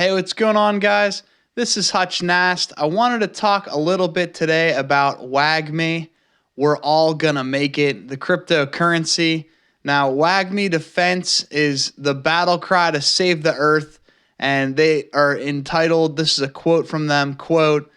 Hey, what's going on, guys? This is Hutch Nast. I wanted to talk a little bit today about WAGMI. We're all gonna make it, the cryptocurrency. Now, WAGMI Defense is the battle cry to save the earth, and they are entitled, this is a quote from them, quote,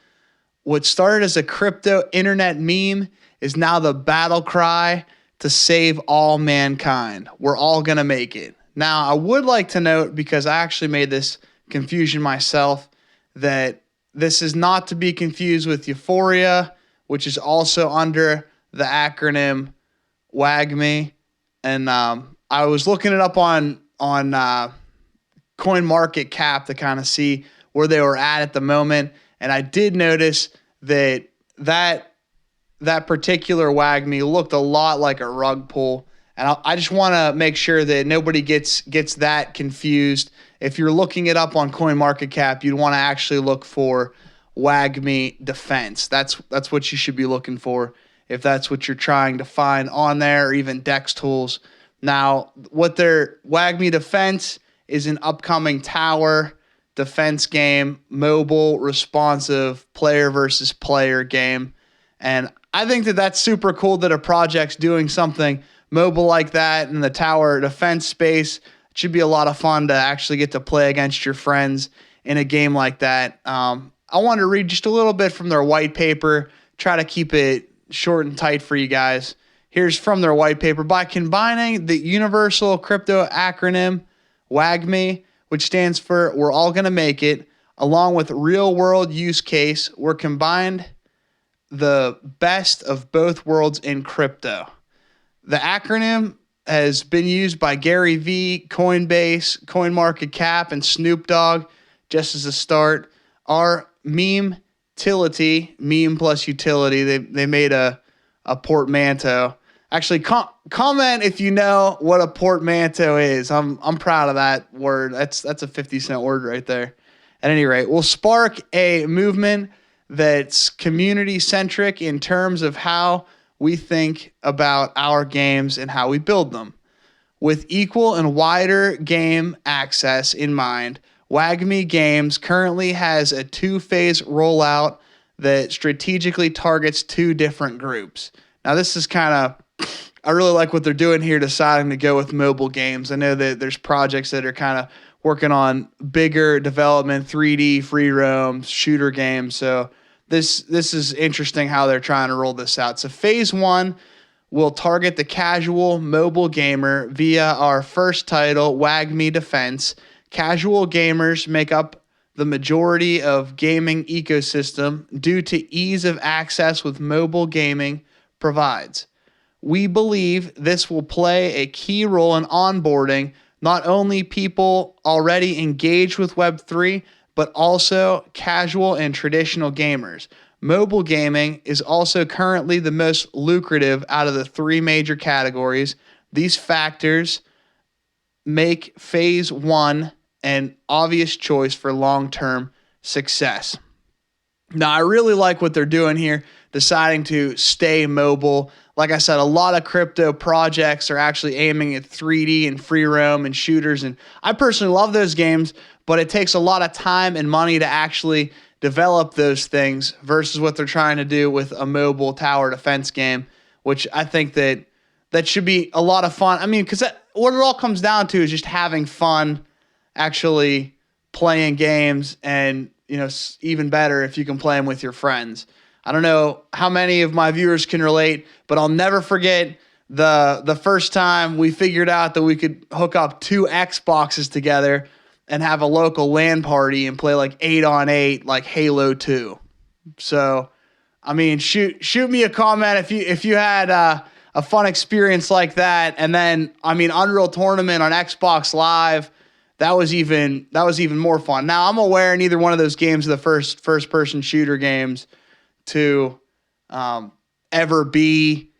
"What started as a crypto internet meme is now the battle cry to save all mankind. We're all gonna make it." Now, I would like to note, because I actually made this confusion myself, that this is not to be confused with Euphoria, which is also under the acronym WAGMI. And I was looking it up on Coin Market Cap to kind of see where they were at the moment, and I did notice that particular WAGMI looked a lot like a rug pull. And I just want to make sure that nobody gets that confused. If you're looking it up on CoinMarketCap, you'd want to actually look for WAGMI Defense. That's what you should be looking for if that's what you're trying to find on there, or even Dex Tools. Now, what their WAGMI Defense is an upcoming tower defense game, mobile, responsive, player versus player game. And I think that that's super cool that a project's doing something mobile like that in the tower defense space. It should be a lot of fun to actually get to play against your friends in a game like that. I want to read just a little bit from their white paper, try to keep it short and tight for you guys. Here's from their white paper. By combining the universal crypto acronym WAGMI, which stands for We're All Gonna Make It, along with real world use case, we're combined the best of both worlds in crypto. The acronym has been used by Gary Vee, Coinbase, CoinMarketCap, and Snoop Dogg just as a start. Our meme-tility, meme plus utility, they made a portmanteau. Actually, comment if you know what a portmanteau is. I'm proud of that word. That's a 50-cent word right there. At any rate, we'll spark a movement that's community-centric in terms of how we think about our games and how we build them. With equal and wider game access in mind, WAGMI Games currently has a two-phase rollout that strategically targets two different groups. Now, this is I really like what they're doing here, deciding to go with mobile games. I know that there's projects that are kind of working on bigger development, 3D, free roam, shooter games. So this is interesting how they're trying to roll this out. So phase one will target the casual mobile gamer via our first title, WAGMI Defense. Casual gamers make up the majority of gaming ecosystem due to ease of access with mobile gaming provides. We believe this will play a key role in onboarding not only people already engaged with Web3, but also casual and traditional gamers. Mobile gaming is also currently the most lucrative out of the three major categories. These factors make phase one an obvious choice for long-term success. Now, I really like what they're doing here, deciding to stay mobile. Like I said, a lot of crypto projects are actually aiming at 3D and free roam and shooters. And I personally love those games, but it takes a lot of time and money to actually develop those things versus what they're trying to do with a mobile tower defense game, which I think that should be a lot of fun. I mean, because what it all comes down to is just having fun actually playing games, and even better if you can play them with your friends. I don't know how many of my viewers can relate, but I'll never forget the first time we figured out that we could hook up two Xboxes together and have a local LAN party and play like 8-on-8, like Halo 2. So, I mean, shoot me a comment if you had a fun experience like that. And then, I mean, Unreal Tournament on Xbox Live, that was even more fun. Now, I'm aware neither one of those games are the first person shooter games to ever be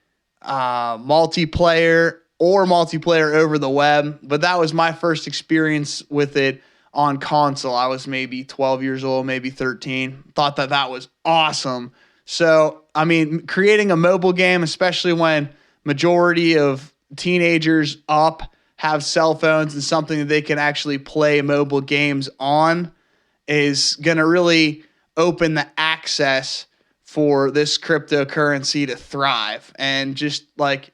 multiplayer over the web, but that was my first experience with it on console. I was maybe 12 years old, maybe 13. Thought that was awesome. So, I mean, creating a mobile game, especially when majority of teenagers up have cell phones and something that they can actually play mobile games on, is going to really open the access for this cryptocurrency to thrive. And like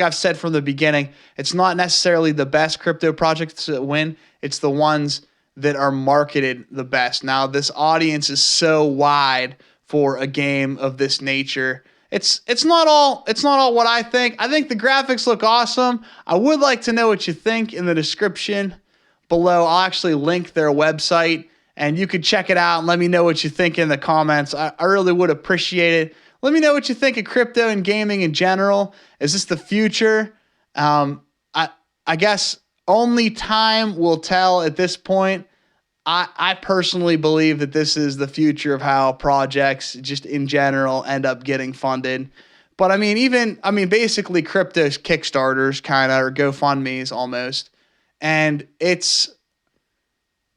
I've said from the beginning, it's not necessarily the best crypto projects that win. It's the ones that are marketed the best. Now, this audience is so wide for a game of this nature. It's not all what I think. I think the graphics look awesome. I would like to know what you think in the description below. I'll actually link their website, and you could check it out and let me know what you think in the comments. I really would appreciate it. Let me know what you think of crypto and gaming in general. Is this the future? I guess only time will tell at this point. I personally believe that this is the future of how projects just in general end up getting funded. But basically crypto's Kickstarters kind of, or GoFundMe's almost. And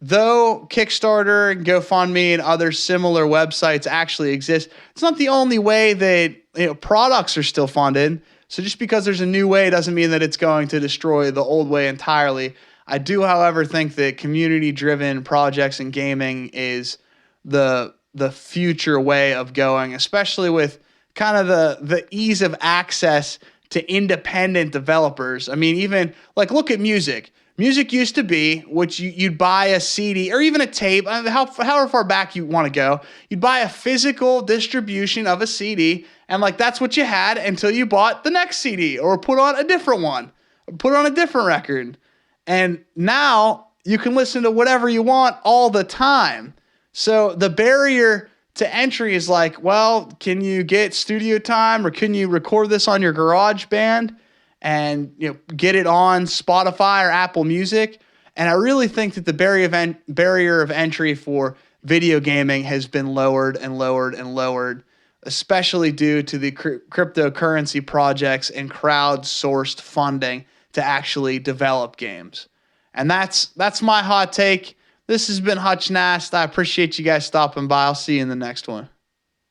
though Kickstarter and GoFundMe and other similar websites actually exist, it's not the only way that products are still funded. So just because there's a new way doesn't mean that it's going to destroy the old way entirely. I do, however, think that community-driven projects in gaming is the future way of going, especially with kind of the ease of access to independent developers. Even look at music. Music used to be what you'd buy a CD or even a tape, however far back you want to go. You'd buy a physical distribution of a CD, and that's what you had until you bought the next CD or put on a different one, put on a different record. And now you can listen to whatever you want all the time. So the barrier to entry is can you get studio time, or can you record this on your GarageBand and get it on Spotify or Apple Music? And I really think that the barrier of entry for video gaming has been lowered and lowered and lowered, especially due to the cryptocurrency projects and crowd-sourced funding to actually develop games. And that's my hot take. This has been Hutch Nast. I appreciate you guys stopping by. I'll see you in the next one.